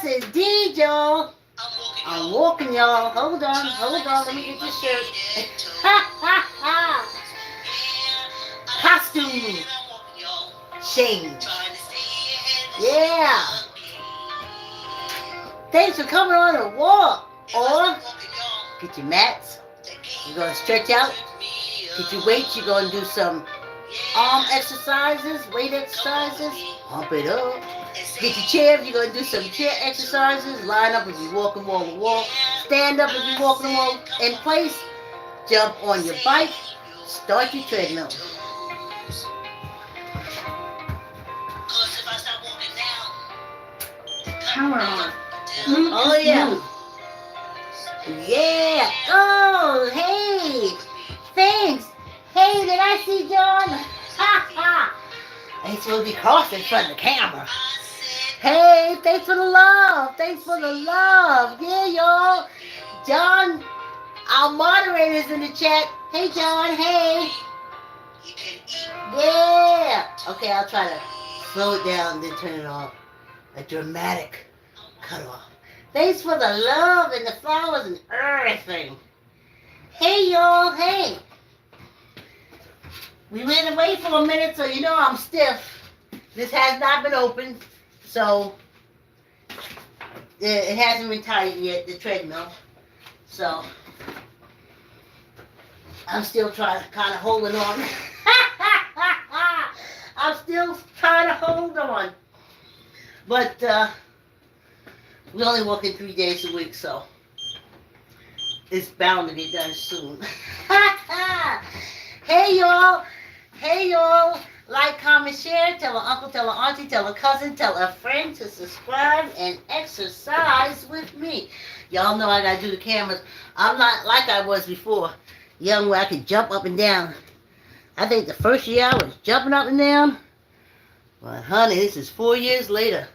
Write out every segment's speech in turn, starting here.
Yes, indeed, y'all. I'm walking, y'all. Hold on, hold on. Let me get this shirt. Ha ha ha. Costume change. Yeah. Thanks for coming on a walk. Or get your mats. You're gonna stretch out. Get your weights. You're gonna do some arm exercises, weight exercises. Pump it up. Get your chair if you're gonna do some chair exercises. Line up if you're walking wall to wall. Stand up if you're walking wall in place. Jump on your bike. Start your treadmill. Power on. Oh yeah. Yeah. Oh, hey. Thanks. Hey, did I see John? Ha ha. Ain't supposed to be crossing in front of the camera. Hey, thanks for the love. Thanks for the love. Yeah, y'all. John, our moderator's in the chat. Hey, John. Hey. Yeah. Okay, I'll try to slow it down and then turn it off. A dramatic cut off. Thanks for the love and the flowers and everything. Hey, y'all. Hey. We went away for a minute, so you know I'm stiff. This has not been opened, so it hasn't been tied yet, the treadmill. So I'm still trying to kind of holding on. I'm still trying to hold on. But we only working 3 days a week, so it's bound to get done soon. Hey, y'all. Hey, y'all. Like, comment, share. Tell an uncle, tell an auntie, tell a cousin, tell a friend to subscribe and exercise with me. Y'all know I got to do the cameras. I'm not like I was before. Young where I could jump up and down. I think the first year I was jumping up and down. Well, honey, this is 4 years later.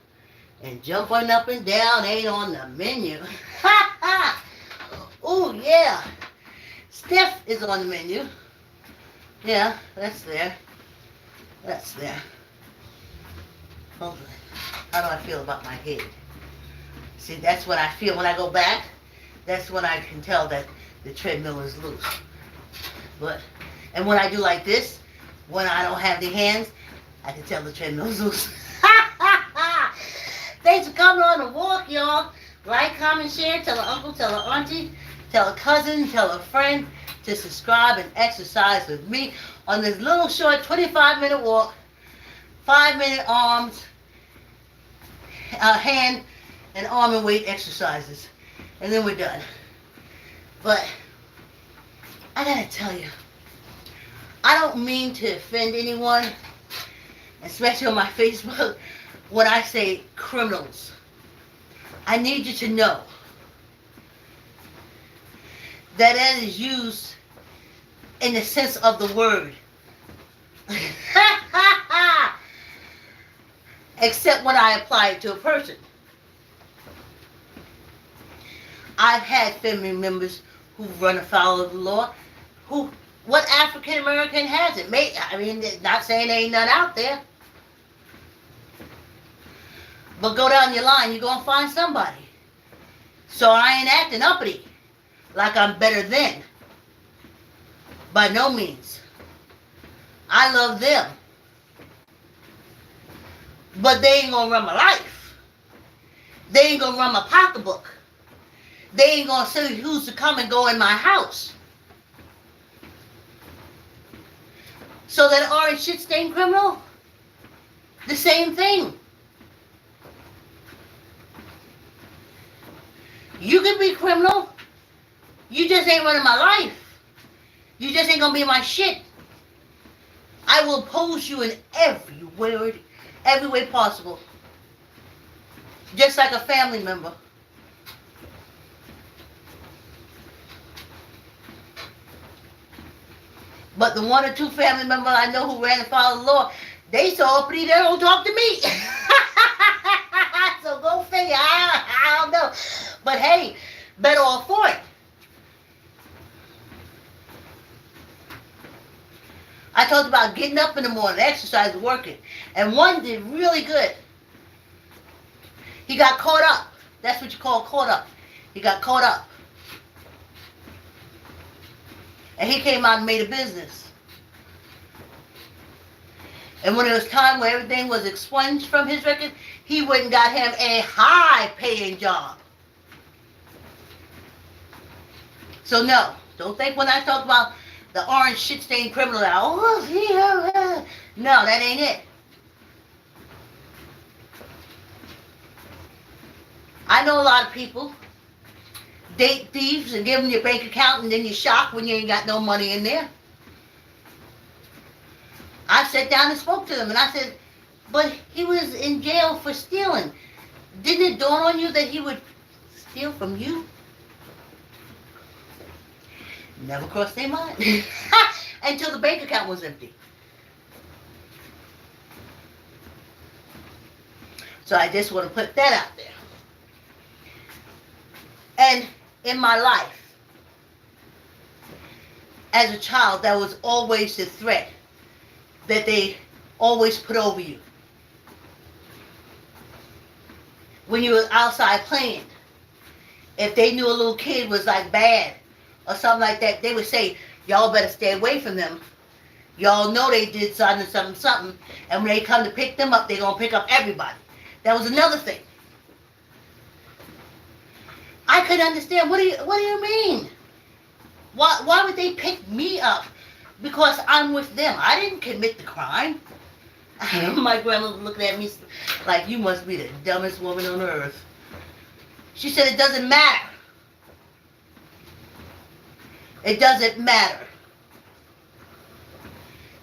And jumping up and down ain't on the menu. Ha ha! Oh, yeah. Steph is on the menu. Yeah, that's there. That's there. Hold on. How do I feel about my head? See, that's what I feel when I go back. That's when I can tell that the treadmill is loose. And when I do like this, when I don't have the hands, I can tell the treadmill is loose. Thanks for coming on the walk, y'all. Like, comment, share. Tell an uncle, tell an auntie, tell a cousin, tell a friend to subscribe and exercise with me on this little short 25-minute walk, 5-minute arms, hand and arm and weight exercises. And then we're done. But I gotta tell you, I don't mean to offend anyone, especially on my Facebook, when I say criminals. I need you to know that it is used in the sense of the word. Except when I apply it to a person. I've had family members who've run afoul of the law. What African American hasn't? I mean, not saying there ain't none out there. But go down your line, you're going to find somebody. So I ain't acting uppity like I'm better than. By no means. I love them. But they ain't going to run my life. They ain't going to run my pocketbook. They ain't going to say who's to come and go in my house. So that orange shit stain criminal, the same thing. You can be criminal. You just ain't running my life. You just ain't gonna be my shit. I will oppose you in every way possible. Just like a family member. But the 1 or 2 family members I know who ran afoul of the law, they so uppity they don't talk to me. So go figure. I don't know. But hey, better off for it. I talked about getting up in the morning, exercise, working. And one did really good. He got caught up. That's what you call caught up. He got caught up. And he came out and made a business. And when it was time where everything was expunged from his record, he went and got him a high-paying job. So no, don't think when I talk about the orange shit-stained criminal, no, that ain't it. I know a lot of people date thieves and give them your bank account, and then you're shocked when you ain't got no money in there. I sat down and spoke to them, and I said, but he was in jail for stealing. Didn't it dawn on you that he would steal from you? Never crossed their mind. Until the bank account was empty. So I just want to put that out there. And in my life, as a child, that was always the threat that they always put over you. When you were outside playing, if they knew a little kid was like bad or something like that, they would say, y'all better stay away from them. Y'all know they did something. And when they come to pick them up, they're going to pick up everybody. That was another thing. I couldn't understand. What do you mean? Why would they pick me up? Because I'm with them. I didn't commit the crime. My grandmother looked at me like, you must be the dumbest woman on earth. She said, it doesn't matter. It doesn't matter.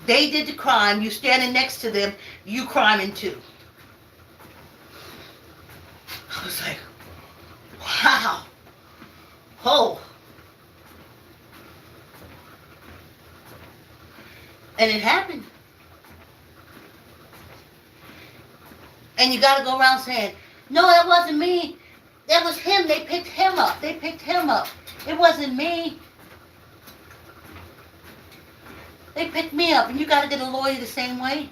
They did the crime. You standing next to them. You criming too. I was like, wow. Oh. And it happened. And you got to go around saying, no, that wasn't me. That was him. They picked him up. They picked him up. It wasn't me. They picked me up. And you got to get a lawyer the same way.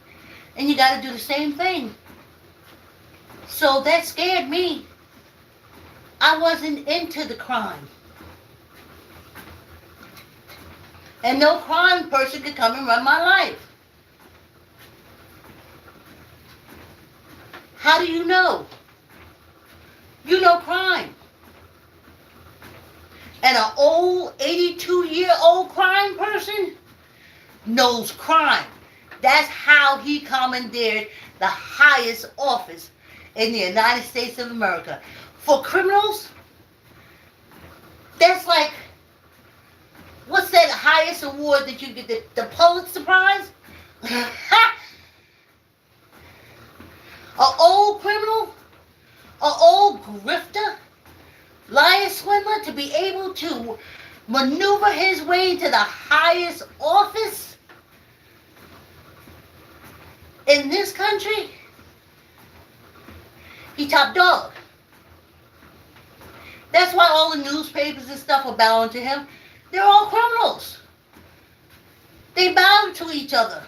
And you got to do the same thing. So that scared me. I wasn't into the crime. And no crime person could come and run my life. How do you know? You know crime. And an old 82-year-old crime person knows crime. That's how he commandeered the highest office in the United States of America. For criminals, that's like, what's that highest award that you get? The Pulitzer Prize? An old criminal, an old grifter, liar, swindler, to be able to maneuver his way into the highest office in this country, he top dog. That's why all the newspapers and stuff are bowing to him. They're all criminals. They bow to each other.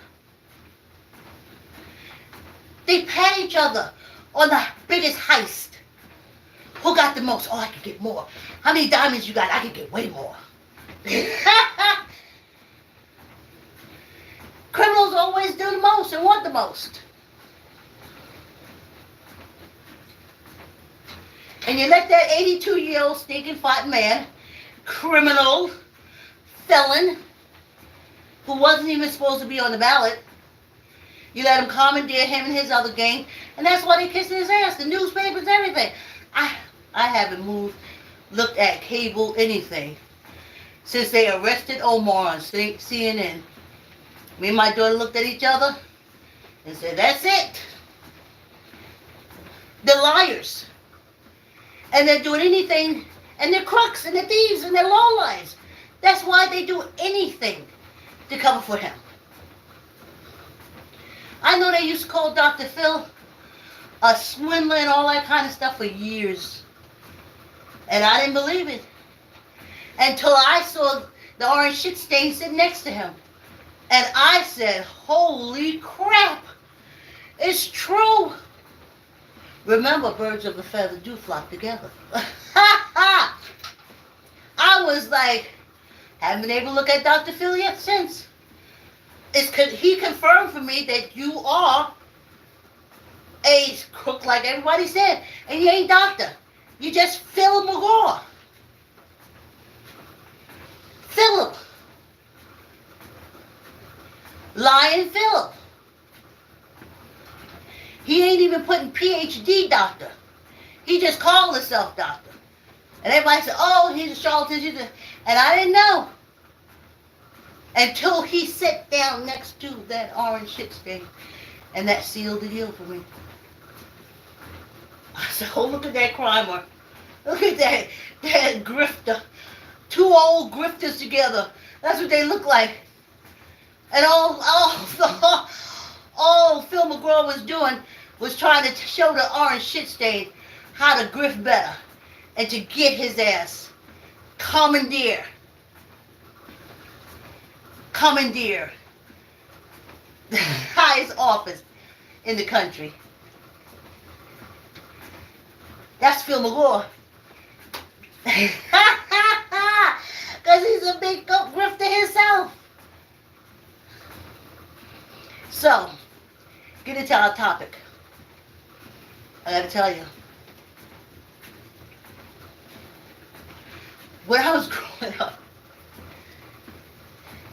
They pat each other on the biggest heist. Who got the most? Oh, I could get more. How many diamonds you got? I could get way more. Criminals always do the most and want the most. And you let that 82-year-old stinking fat man, criminal, felon, who wasn't even supposed to be on the ballot, you let him commandeer him and his other gang, and that's why they kissing his ass, the newspapers, everything. I haven't looked at cable, anything, since they arrested Omar on CNN. Me and my daughter looked at each other and said, that's it. They're liars. And they're doing anything, and they're crooks, and they're thieves, and they're lowlifes. That's why they do anything to cover for him. I know they used to call Dr. Phil a swindler and all that kind of stuff for years. And I didn't believe it. Until I saw the orange shit stain sitting next to him. And I said, holy crap. It's true. Remember, birds of a feather do flock together. I was like, haven't been able to look at Dr. Phil yet since. He confirmed for me that you are a crook like everybody said. And you ain't doctor. You just Phil McGraw. Philip. Lion Philip. He ain't even putting PhD doctor. He just called himself doctor. And everybody said, oh, he's a charlatan. And I didn't know. Until he sat down next to that orange shit stain. And that sealed the deal for me. I said, oh, look at that crimer. Look at that grifter. Two old grifters together. That's what they look like. And all Phil McGraw was doing was trying to show the orange shit stain how to grift better and to get his ass commandeer the highest office in the country. That's Phil McGraw. Because he's a big grifter himself. So, get into our topic. I gotta tell you. When I was growing up,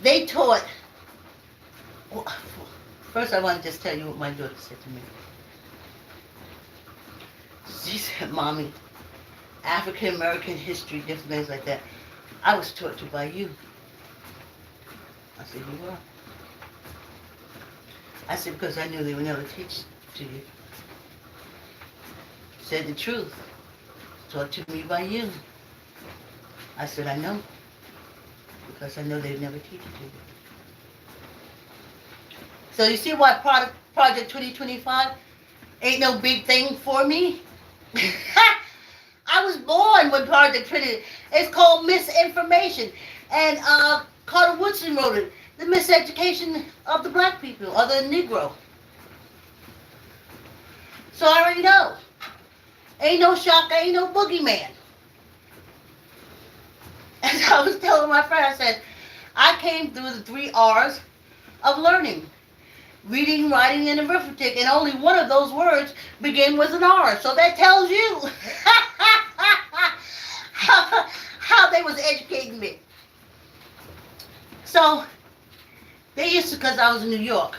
they taught... First, I want to just tell you what my daughter said to me. She said, Mommy, African American history, different things like that, I was taught to by you. I said, you were? I said, because I knew they would never teach to you. Said the truth. Taught to me by you. I said, I know. Because I know they would never teach it to you. So you see why Project 2025 ain't no big thing for me? I was born when Project 20. It's called misinformation. And Carter Woodson wrote it. The miseducation of the black people, or the Negro. So I already know. Ain't no shock, ain't no boogeyman. As I was telling my friend, I said, I came through the 3 R's of learning. Reading, writing, and arithmetic, and only one of those words began with an R. So that tells you how they was educating me. So, they used to, because I was in New York,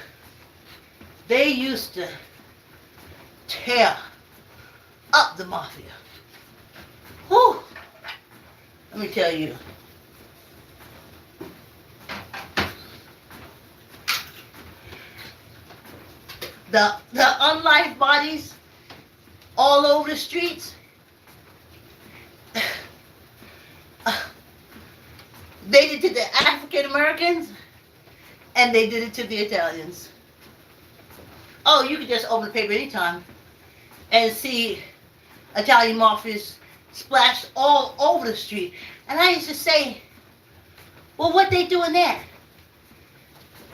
they used to tear up the mafia. Whew. Let me tell you. The unlived bodies all over the streets. They did it to the African Americans, and they did it to the Italians. Oh, you could just open the paper anytime and see Italian mafias splashed all over the street. And I used to say, well, what they doing there?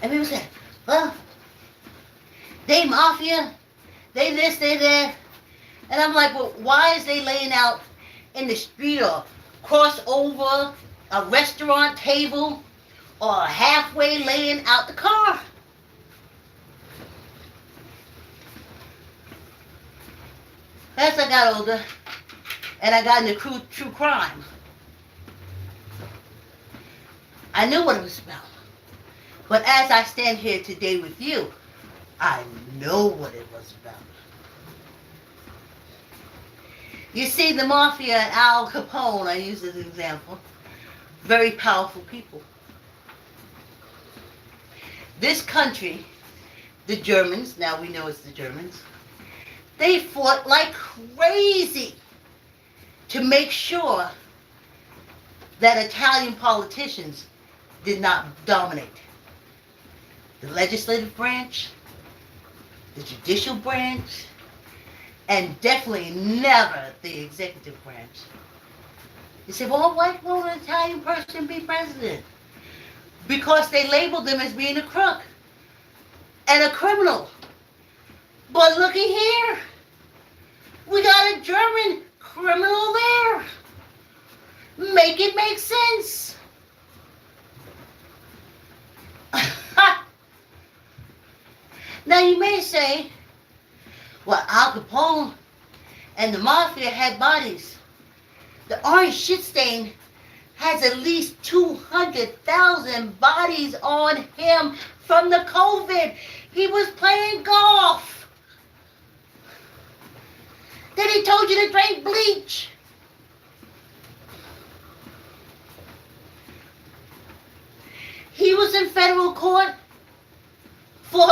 And people said, well, they mafia, they this, they that. And I'm like, well, why is they laying out in the street or cross over a restaurant table or halfway laying out the car? As I got older and I got into true crime, I knew what it was about. But as I stand here today with you, I know what it was about. You see, the mafia and Al Capone, I use as an example, very powerful people. This country, the Germans, now we know it's the Germans, they fought like crazy to make sure that Italian politicians did not dominate the legislative branch, the judicial branch, and definitely never the executive branch. You say, well, why won't an Italian person be president? Because they labeled them as being a crook and a criminal. But looky here. We got a German criminal there. Make it make sense. Now you may say, well, Al Capone and the Mafia had bodies. The orange shit stain has at least 200,000 bodies on him from the COVID. He was playing golf. Then he told you to drink bleach. He was in federal court for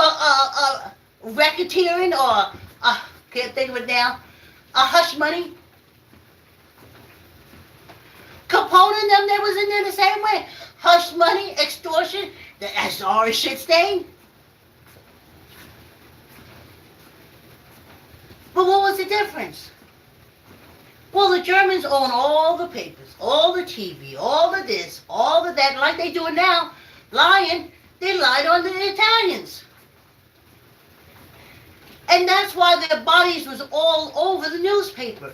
racketeering or, can't think of it now, a hush money. Capone and them, they was in there the same way. Hush money, extortion, that's the orange shit stain. But what was the difference? Well, the Germans own all the papers, all the TV, all the this, all the that, like they do it now. Lying, they lied on the Italians. And that's why their bodies was all over the newspaper.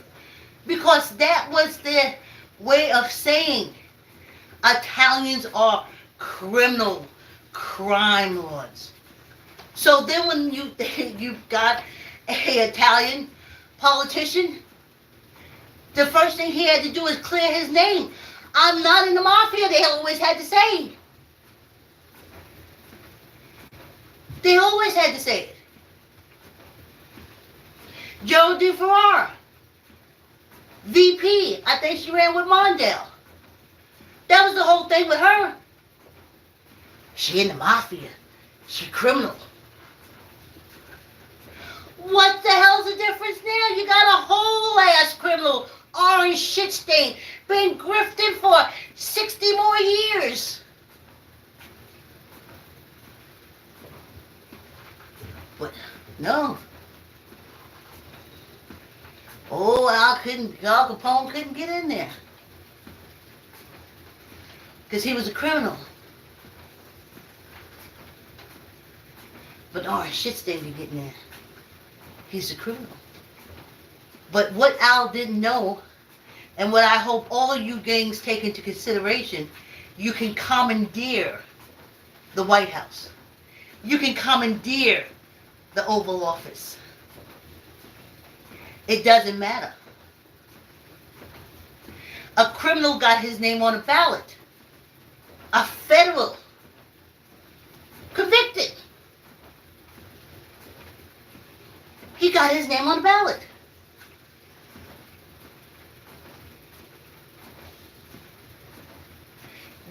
Because that was their way of saying Italians are criminal crime lords. So then when you got an Italian politician, the first thing he had to do is clear his name. I'm not in the mafia, they always had to say. They always had to say it. Joe DeFerrara, VP, I think she ran with Mondale. That was the whole thing with her. She in the mafia. She criminal. What the hell's the difference now? You got a whole ass criminal, orange shit stain, been grifting for 60 more years. But no. Oh, Al Capone couldn't get in there. Because he was a criminal. But orange shit stain could get in there. He's a criminal. But what Al didn't know, and what I hope all of you gangs take into consideration, you can commandeer the White House. You can commandeer the Oval Office. It doesn't matter. A criminal got his name on a ballot. A federal. Convicted. He got his name on the ballot.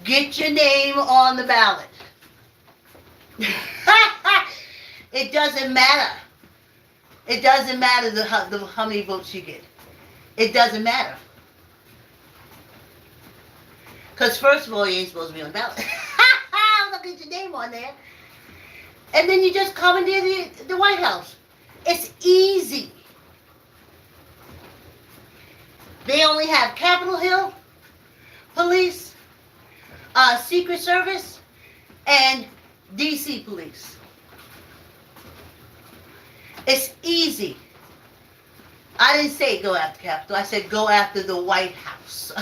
Get your name on the ballot. It doesn't matter. It doesn't matter how many votes you get. It doesn't matter. Because first of all, you ain't supposed to be on the ballot. Look at your name on there. And then you just commandeer the White House. It's easy. They only have Capitol Hill, police, Secret Service, and DC police. It's easy. I didn't say go after Capitol. I said go after the White House.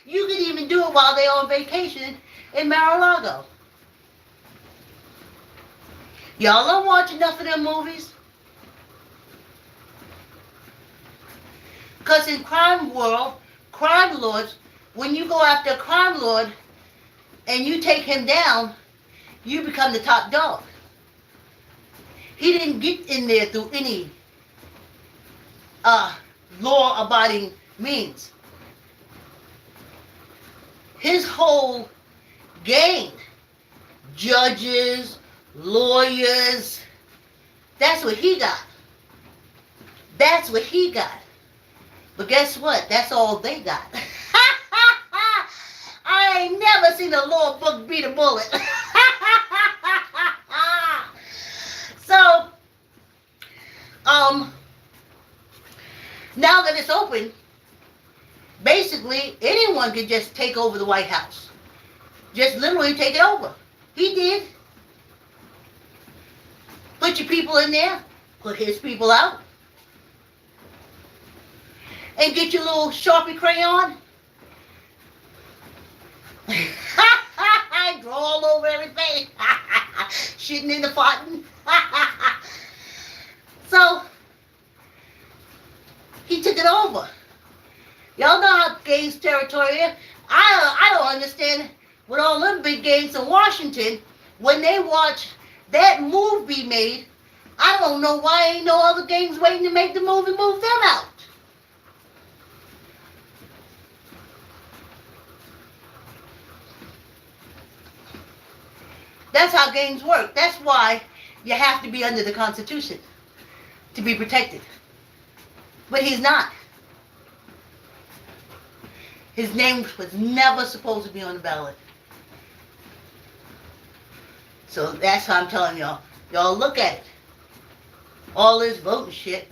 You can even do it while they're on vacation in Mar-a-Lago. Y'all don't watch enough of them movies? Because in crime world, crime lords, when you go after a crime lord and you take him down, you become the top dog. He didn't get in there through any law-abiding means. His whole gang, judges, lawyers, that's what he got. That's what he got. But guess what? That's all they got. I ain't never seen a law book beat a bullet. So, now that it's open, basically anyone could just take over the White House. Just literally take it over. He did. Put your people in there. Put his people out. and get your little Sharpie crayon. Draw all over everything. Shitting in the fountain. So, he took it over. Y'all know how gangs territory is. I don't understand with all them big gangs in Washington, when they watch that move be made, I don't know why ain't no other gangs waiting to make the move and move them out. That's how gangs work. That's why you have to be under the Constitution to be protected. But he's not. His name was never supposed to be on the ballot. So that's how I'm telling y'all. Y'all look at it. All this voting shit.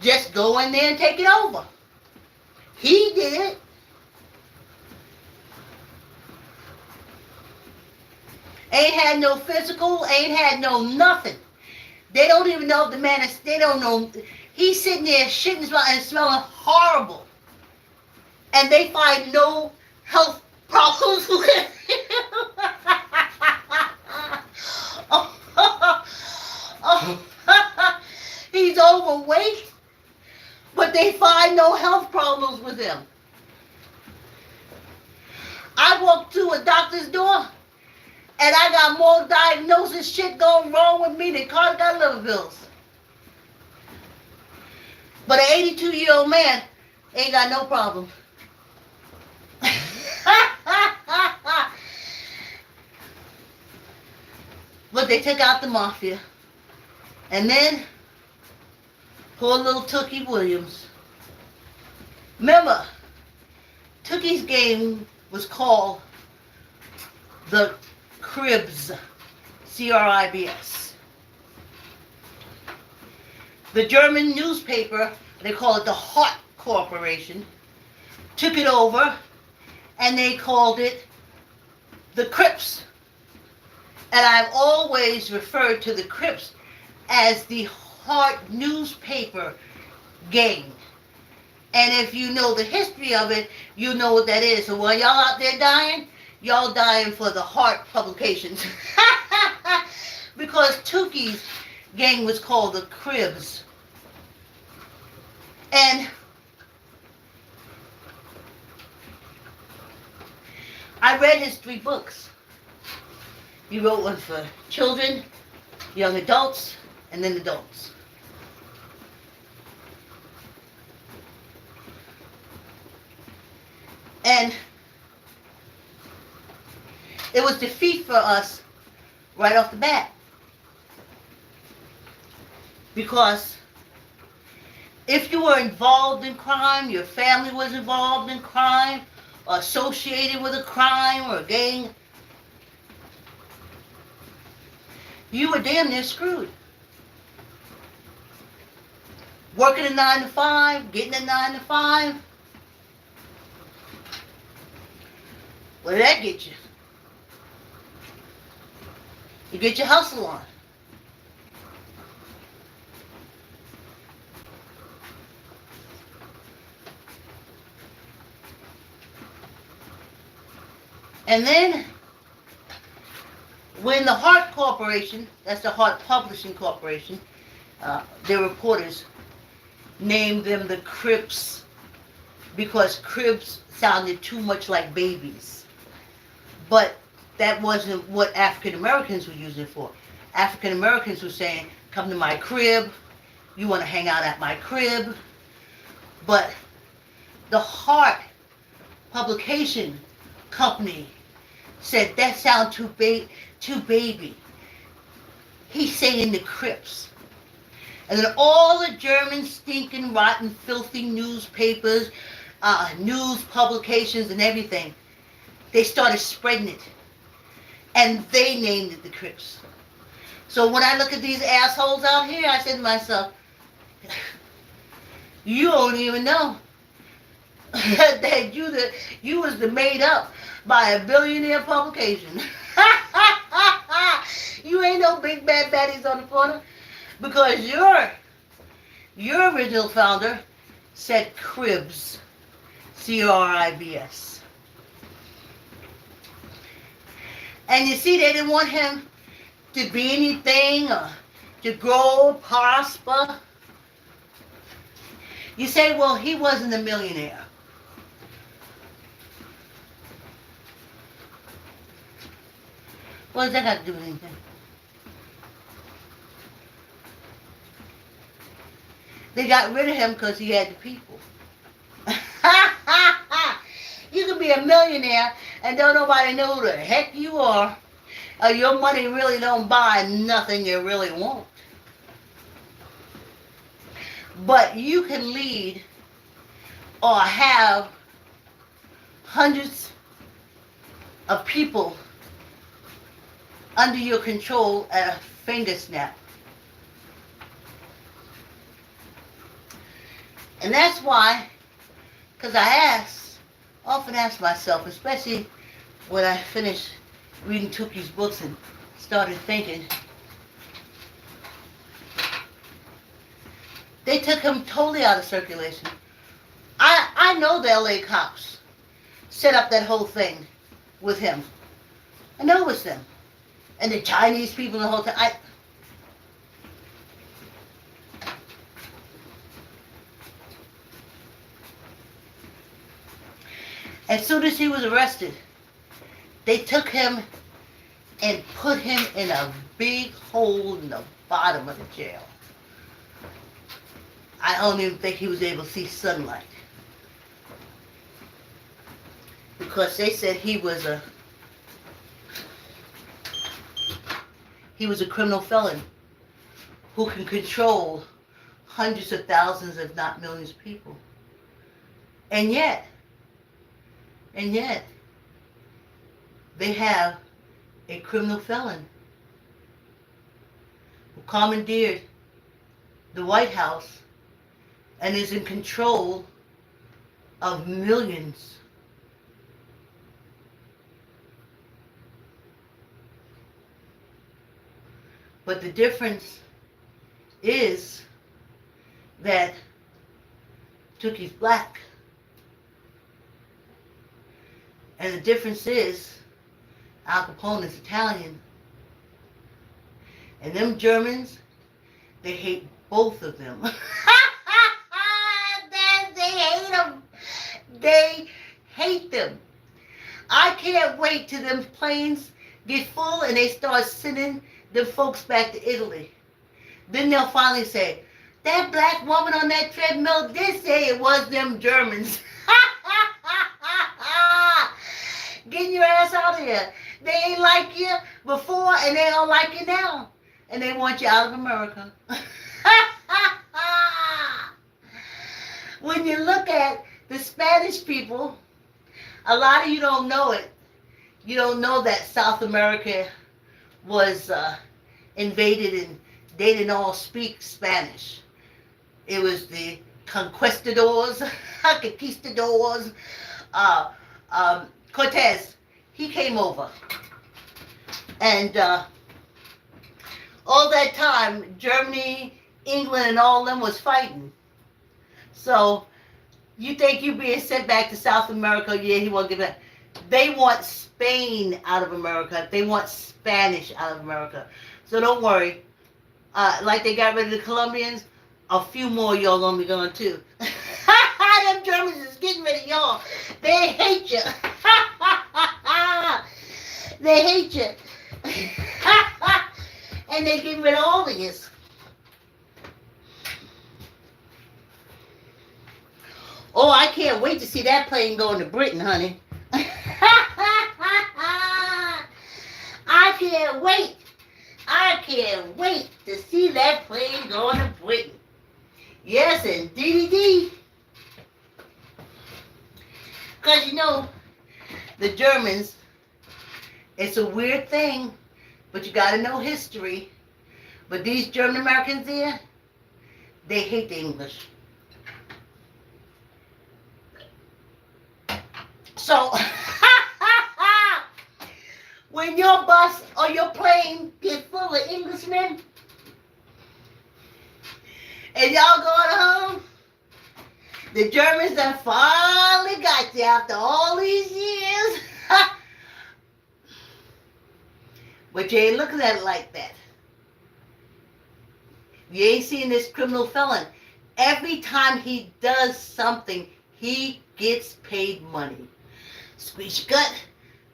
Just go in there and take it over. He did it. Ain't had no physical, ain't had no nothing. They don't even know if the man is, they don't know. He's sitting there shitting and smelling horrible. And they find no health problems with him. He's overweight, but they find no health problems with him. I walked to a doctor's door, and I got more diagnosis shit going wrong with me than Carter got liver pills. But an 82-year-old man ain't got no problem. But they took out the mafia. And then, poor little Tookie Williams. Remember, Tookie's game was called the Cribs. C-R-I-B-S. The German newspaper, they call it the Hart Corporation, took it over and they called it the Crips. And I've always referred to the Crips as the Hart newspaper gang. And if you know the history of it, you know what that is. So while y'all out there dying, y'all dying for the Hart publications. Because Tookie's gang was called the Cribs. And I read his 3 books. He wrote one for children, young adults, and then adults. And it was defeat for us right off the bat. Because if you were involved in crime, your family was involved in crime, or associated with a crime or a gang, you were damn near screwed. Working a 9 to 5, getting a 9 to 5. What did that get you? You get your hustle on. And then, when the Hart Corporation, that's the Hart Publishing Corporation, their reporters named them the Crips because Cribs sounded too much like babies. But that wasn't what African Americans were using it for. African Americans were saying, come to my crib, you want to hang out at my crib. But the Hart Publication Company said that sounds too baby. He's saying the Crips. And then all the German stinking, rotten, filthy newspapers, news publications and everything, they started spreading it. And they named it the Crips. So when I look at these assholes out here, I said to myself, you don't even know that you was the made up by a billionaire publication. You ain't no big bad baddies on the corner because you're Your original founder said cribs, CRIBS. And you see, they didn't want him to be anything or to grow, prosper. You say, well, he wasn't a millionaire. What does that got to do with anything? They got rid of him because he had the people. You could be a millionaire and don't nobody know who the heck you are. Your money really don't buy nothing you really want. But you can lead or have hundreds of people under your control at a finger snap. And that's why, because I often ask myself, especially when I finish reading Tuki's books and started thinking, they took him totally out of circulation. I know the LA cops set up that whole thing with him. I know it was them. And the Chinese people the whole time. As soon as he was arrested, they took him and put him in a big hole in the bottom of the jail. I don't even think he was able to see sunlight. Because they said he was a criminal felon who can control hundreds of thousands, if not millions of people. And yet, they have a criminal felon who commandeered the White House and is in control of millions. But the difference is that Tuki's black. And the difference is Al Capone is Italian. And them Germans, they hate both of them. They hate them. They hate them. I can't wait till them planes get full and they start sending the folks back to Italy. Then they'll finally say, that black woman on that treadmill did say it was them Germans. Get your ass out of here. They ain't like you before and they don't like you now. And they want you out of America. When you look at the Spanish people, a lot of you don't know it. You don't know that South America was invaded and they didn't all speak Spanish. It was the conquistadors, conquistadors, Cortez. He came over. And all that time, Germany, England, and all of them was fighting. So, you think you being sent back to South America, yeah, he won't get back. They want Spain out of America. They want Spanish out of America. So don't worry. Like they got rid of the Colombians, a few more y'all gonna be gone too. Them Germans is getting rid of y'all. They hate you. They hate you. And they get rid of all of you. Oh, I can't wait to see that plane going to Britain, honey. I can't wait. I can't wait to see that plane going to Britain. Yes, indeed. Because, you know, the Germans, it's a weird thing, but you got to know history. But these German Americans here, they hate the English. So, when your bus or your plane gets full of Englishmen, And y'all going home? The Germans done finally got you after all these years. But you ain't looking at it like that. You ain't seeing this criminal felon. Every time he does something, he gets paid money. Squeeze your gut,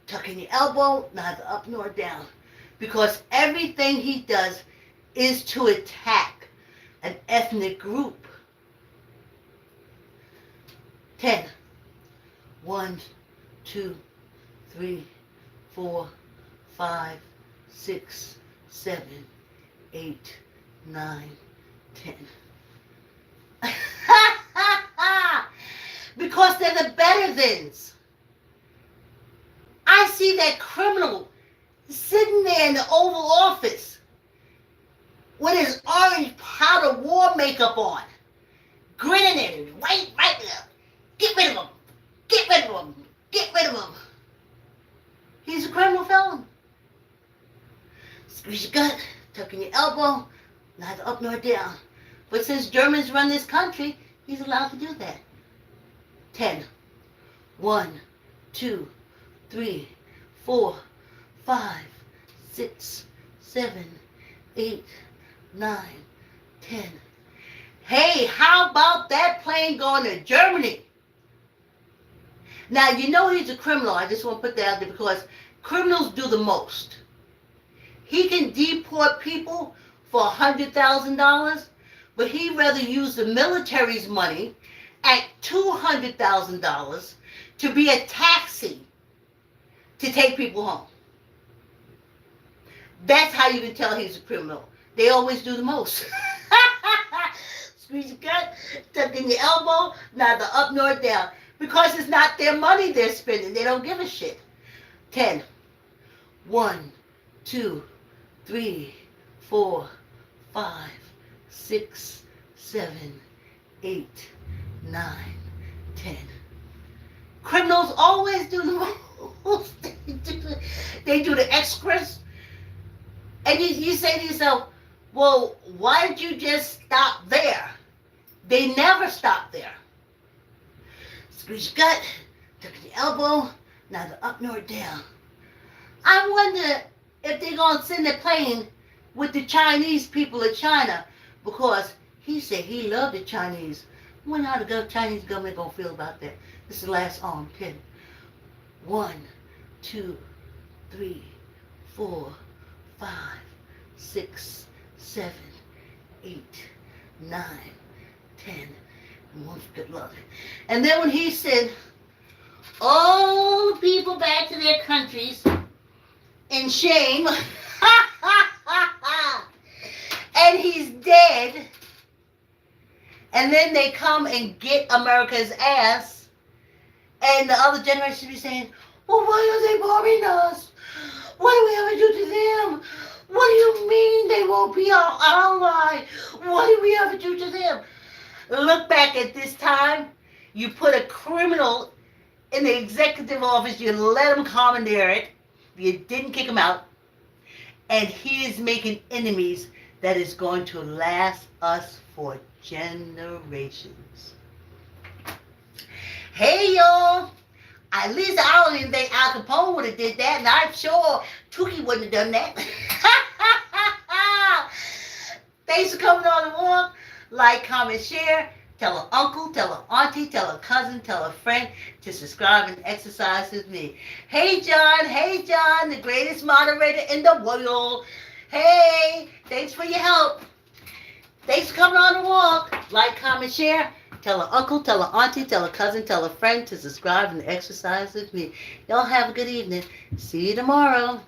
tuck in your elbow, neither up nor down. Because everything he does is to attack an ethnic group. 10. 1, 2, 3, 4, 5, 6, 7, 8, 9, 10. Because they're the better thans. I see that criminal sitting there in the Oval Office with his orange powder war makeup on, grinning at him, right there. Get rid of him. Get rid of him. Get rid of him. He's a criminal felon. Squeeze your gut, tuck in your elbow, neither up nor down. But since Germans run this country, he's allowed to do that. 10. 1, 2, 3, 4, 5, 6, 7, 8, 9, 10. Hey, how about that plane going to Germany? Now, you know he's a criminal. I just want to put that out there because criminals do the most. He can deport people for $100,000, but he'd rather use the military's money at $200,000 to be a taxi to take people home. That's how you can tell he's a criminal. They always do the most. Squeeze your gut, tuck in your elbow, neither up nor down. Because it's not their money they're spending. They don't give a shit. 10. 1, 2, 3, 4, 5, 6, 7, 8, 9, 10. Criminals always do the most. They do the extras. And you say to yourself, well, why did you just stop there? They never stop there. Squeeze your gut, tuck in your elbow, neither up nor down. I wonder if they're going to send a plane with the Chinese people of China, because he said he loved the Chinese. I wonder how the Chinese government going to feel about that. This is the last arm. 10. 1, 2, 3, 4, 5, 6, 7, 8, 9, 10. Good luck. And then when he said, all the people back to their countries in shame, and he's dead, and then they come and get America's ass, and the other generation be saying, well, why are they bombing us? What do we ever do to them? What do you mean they won't be our ally? What do we ever do to them? Look back at this time. You put a criminal in the executive office. You let him commandeer it. You didn't kick him out. And he is making enemies that is going to last us for generations. Hey, y'all. At least I don't even think Al Capone would have did that. And I'm sure Tukey wouldn't have done that. Thanks for coming on the walk. Like, comment, share. Tell an uncle, tell an auntie, tell a cousin, tell a friend to subscribe and exercise with me. Hey, John, the greatest moderator in the world. Hey, thanks for your help. Thanks for coming on the walk. Like, comment, share. Tell an uncle, tell an auntie, tell a cousin, tell a friend to subscribe and exercise with me. Y'all have a good evening. See you tomorrow.